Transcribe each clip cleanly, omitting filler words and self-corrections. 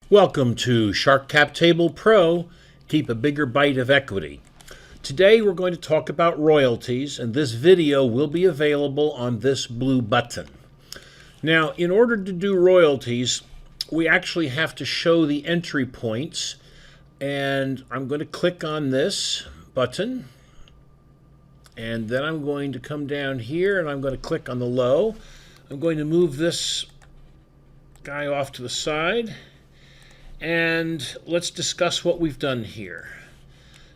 Welcome to SharkCapTable.pro. Keep a bigger bite of equity. Today we're going to talk about royalties, and this video will be available on this blue button. Now, in order to do royalties, we actually have to show the entry points, and I'm going to click on this button, and then I'm going to come down here and I'm going to click on the low. I'm going to move this guy off to the side. And let's discuss what we've done here.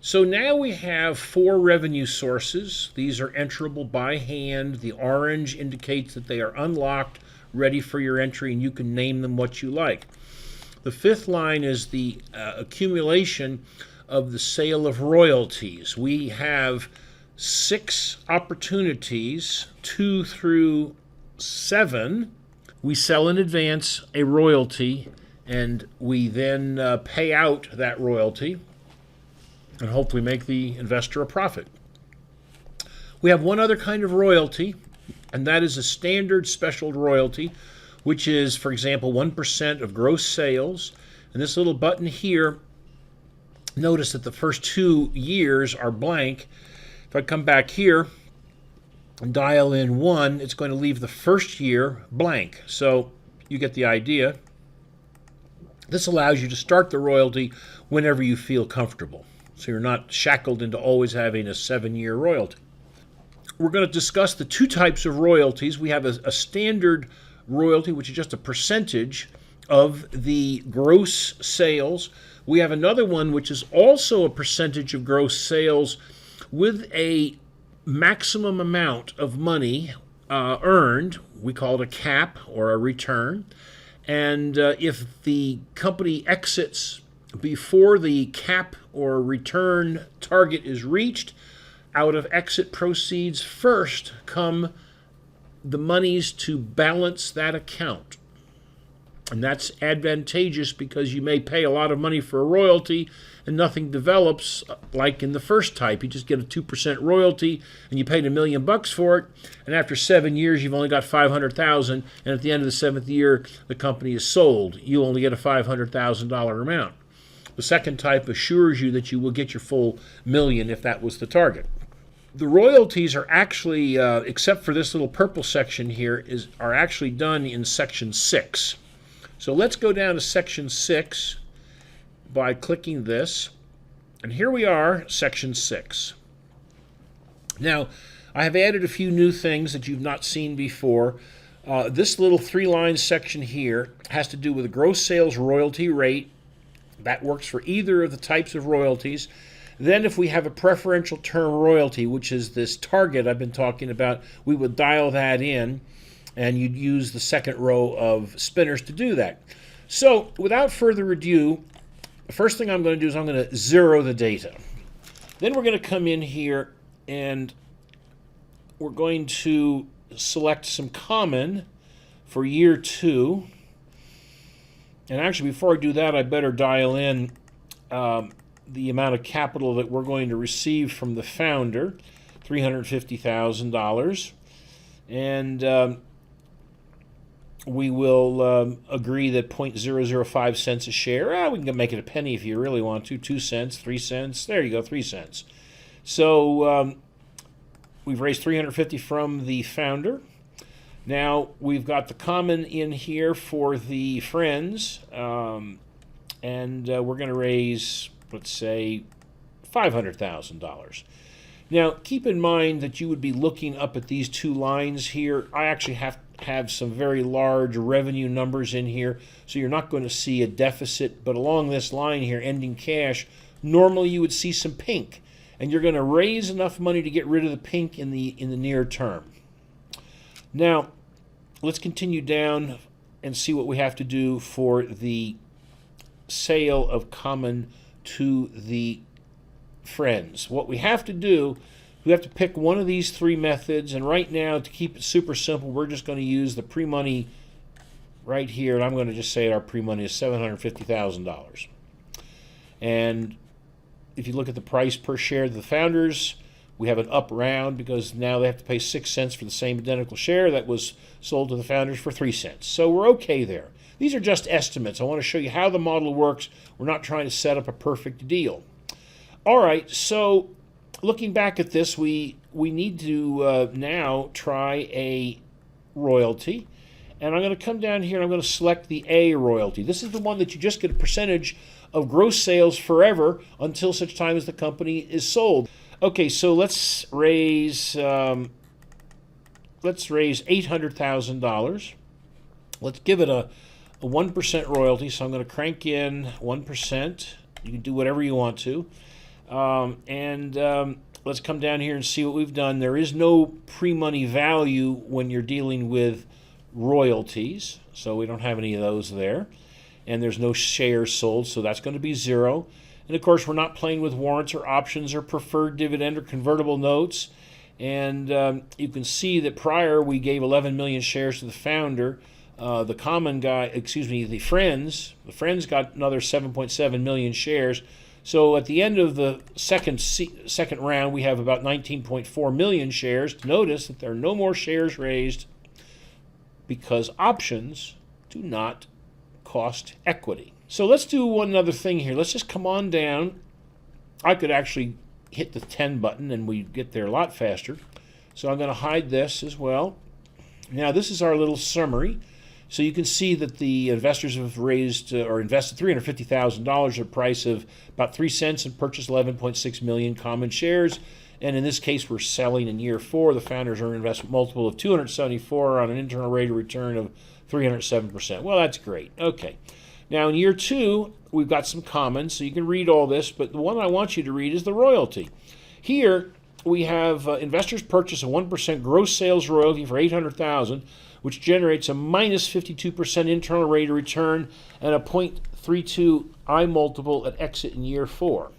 So now we have 4 revenue sources. These are enterable by hand. The orange indicates that they are unlocked, ready for your entry, and you can name them what you like. The 5th line is the accumulation of the sale of royalties. We have 6 opportunities, 2 through 7. We sell in advance a royalty, and we then pay out that royalty and hopefully make the investor a profit. We have one other kind of royalty, and that is a standard special royalty, which is, for example, 1% of gross sales. And this little button here, notice that the first 2 years are blank. If I come back here and dial in 1, it's going to leave the first year blank. So you get the idea. This allows you to start the royalty whenever you feel comfortable, so you're not shackled into always having a 7-year royalty. We're going to discuss the 2 types of royalties. We have a standard royalty, which is just a percentage of the gross sales. We have another one, which is also a percentage of gross sales with a maximum amount of money earned. We call it a cap or a return. And if the company exits before the cap or return target is reached, out of exit proceeds first come the monies to balance that account. And that's advantageous because you may pay a lot of money for a royalty and nothing develops like in the first type. You just get a 2% royalty and you paid $1 million for it, and after 7 years you've only got $500,000, and at the end of the 7th year the company is sold. You only get a $500,000 amount. The second type assures you that you will get your full $1 million if that was the target. The royalties are actually, except for this little purple section here, are actually done in section 6. So let's go down to section 6 by clicking this. And here we are, section 6. Now, I have added a few new things that you've not seen before. This little 3-line section here has to do with the gross sales royalty rate. That works for either of the types of royalties. Then if we have a preferential term royalty, which is this target I've been talking about, we would dial that in, and you'd use the second row of spinners to do that. So without further ado, the first thing I'm going to do is I'm going to zero the data. Then we're going to come in here and we're going to select some common for year 2. And actually, before I do that, I better dial in the amount of capital that we're going to receive from the founder, $350,000. And we will agree that 0.005 cents a share. We can make it a penny if you really want to. 2 cents, 3 cents. There you go, 3 cents. So we've raised $350 from the founder. Now we've got the common in here for the friends, and we're going to raise, let's say, $500,000. Now, keep in mind that you would be looking up at these 2 lines here. I actually have some very large revenue numbers in here, so you're not going to see a deficit. But along this line here, ending cash, normally you would see some pink, and you're going to raise enough money to get rid of the pink in the near term. Now, let's continue down and see what we have to do for the sale of common to the friends. What we have to do, we have to pick one of these 3 methods, and right now, to keep it super simple, we're just going to use the pre-money right here, and I'm going to just say our pre-money is $750,000. And if you look at the price per share of the founders, we have an up round because now they have to pay 6 cents for the same identical share that was sold to the founders for 3 cents. So we're okay there. these are just estimates. I want to show you how the model works. We're not trying to set up a perfect deal. All right, so looking back at this, we need to now try a royalty. And I'm going to come down here and I'm going to select the A royalty. This is the one that you just get a percentage of gross sales forever until such time as the company is sold. Okay, so let's raise $800,000. Let's give it a 1% royalty. So I'm going to crank in 1%. You can do whatever you want to. Let's come down here and see what we've done. There is no pre-money value when you're dealing with royalties, so we don't have any of those there. And there's no shares sold, so that's going to be 0. And of course, we're not playing with warrants or options or preferred dividend or convertible notes. And you can see that prior we gave 11 million shares to the founder. The friends got another 7.7 million shares. So at the end of the second round, we have about 19.4 million shares. Notice that there are no more shares raised because options do not cost equity. So let's do one other thing here. Let's just come on down. I could actually hit the 10 button and we get there a lot faster. So I'm going to hide this as well. Now this is our little summary. So you can see that the investors have raised or invested $350,000 at a price of about 3 cents and purchased 11.6 million common shares. And in this case, we're selling in year 4. The founders earned an investment multiple of 274 on an internal rate of return of 307%. Well, that's great. Okay. Now in year 2, we've got some commons, so you can read all this, but the one I want you to read is the royalty. Here we have investors purchase a 1% gross sales royalty for $800,000, which generates a minus 52% internal rate of return and a 0.32 I multiple at exit in year 4.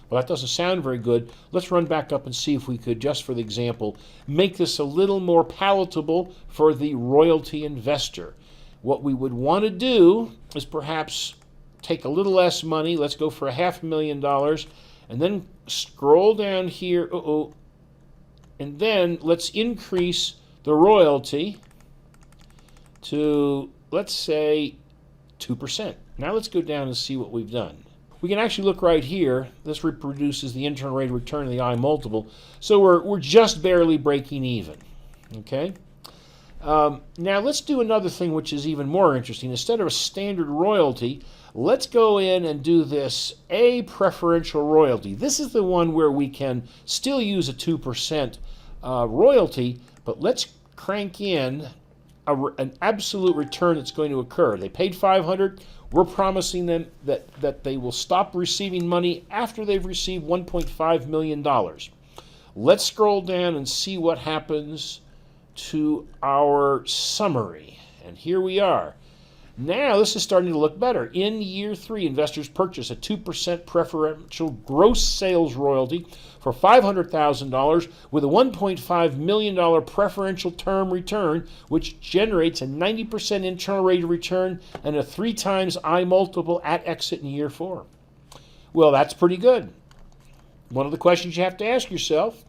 Well, that doesn't sound very good. Let's run back up and see if we could, just for the example, make this a little more palatable for the royalty investor. What we would want to do is perhaps take a little less money. Let's go for $500,000 and then scroll down here. And then let's increase the royalty to, let's say, 2%. Now let's go down and see what we've done. We can actually look right here. This reproduces the internal rate of return of the I multiple. So we're just barely breaking even. Okay. Now let's do another thing which is even more interesting. Instead of a standard royalty, let's go in and do this a preferential royalty. This is the one where we can still use a 2% royalty, but let's crank in an absolute return that's going to occur. They paid $500. We're promising them that they will stop receiving money after they've received $1.5 million. Let's scroll down and see what happens to our summary. And here we are. Now this is starting to look better. In year 3, investors purchase a 2% preferential gross sales royalty for $500,000 with a $1.5 million preferential term return, which generates a 90% internal rate of return and a 3 times I multiple at exit in year 4. Well, that's pretty good. One of the questions you have to ask yourself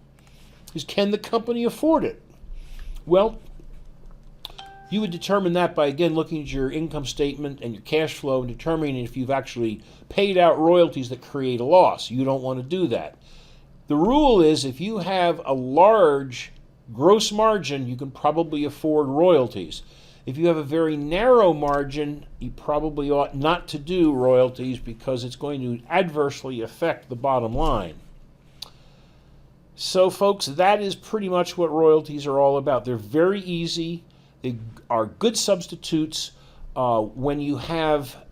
is, can the company afford it? Well, you would determine that by, again, looking at your income statement and your cash flow and determining if you've actually paid out royalties that create a loss. You don't want to do that. The rule is if you have a large gross margin, you can probably afford royalties. If you have a very narrow margin, you probably ought not to do royalties because it's going to adversely affect the bottom line. So, folks, that is pretty much what royalties are all about. They're very easy. They are good substitutes. When you have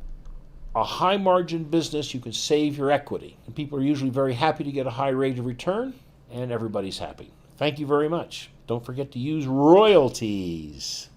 a high margin business, you can save your equity. And people are usually very happy to get a high rate of return, and everybody's happy. Thank you very much. Don't forget to use royalties.